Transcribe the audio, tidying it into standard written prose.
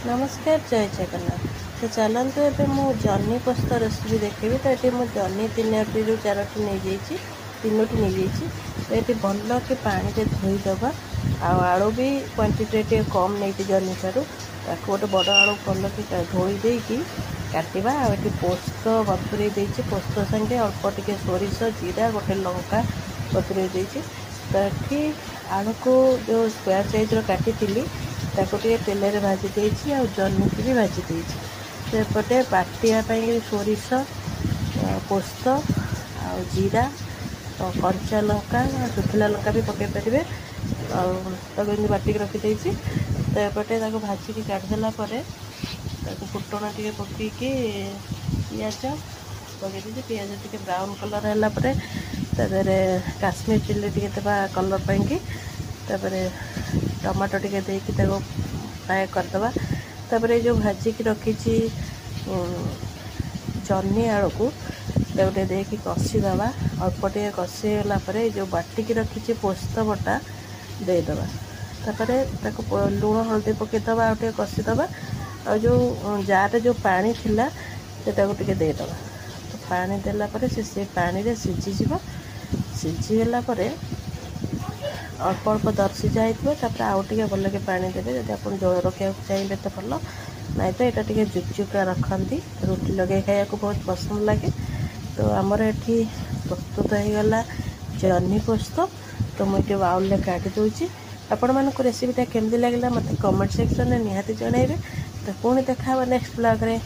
नमस्कार जय जगन्नाथ। तो चलतु एवं मु जन्नी पोस्त रेसिपी देखी। तो ये मुझे जन्नी 3 रू 4टी नहीं जाइए, 3टी नहीं जाइए। तो ये भल कि पानी से धोईदे। आलू भी क्वांटिटी कम नहीं जन्नी ठार गोटे बड़ आलू भल कि धोई देकी काटा। आगे पोस्त बतुरे देती, पोस्त सागे अल्प टे सोरिष जीरा गोटे लंका बतुरे देती। तो ये आलू को जो स्क्वायर साइज काटी ताको टे तेल रे भाजी देछि आ जन्नी की भी भाजी देछि। सेपटे बाटिया सोरिष पोस्त आ जीरा तो कंचा लंका सुखिला लंका भी पकई पारे आगे बाटिक रखी। तो एपटे भाजिकी काढ़ीदेला फुटण टे पकईकी पिज पकई पिज टे ब्राउन कलर है काश्मीर चिल्ली टे कलर पाई टमाटो टे देकी फ्राए करदे। तापर जो भाजिकी रखी जन्नी आलू को गोटे देकी कषिदे। अल्प टे कषिगला जो बाटिकी रखी पोस्त बटा देदे। तापर लुण हल्दी पकईदे आगे कषिदे। आ जो जार जो पानी थिला सेटा टे देदे। तो पानी देला से पानी रे सिझीज। सिझीगला अल्प अल्प दर्शी जाइए आउ टे भल के पानी देवे। जब आप जल रखा चाहिए तो भल नाई तो यहाँ टे जुकजुका रखती रुटी लगे खाया बहुत पसंद लगे। तो आमर ये प्रस्तुत होगा जन्नी पोस्त। तो मुझे बाउल काटी दूसरी। आपण मानक रेसिपीटा केमती लगे मत कमेंट सेक्शन में निहाती जनइबे। तो पुणी देखा नेक्स्ट ब्लॉग रे।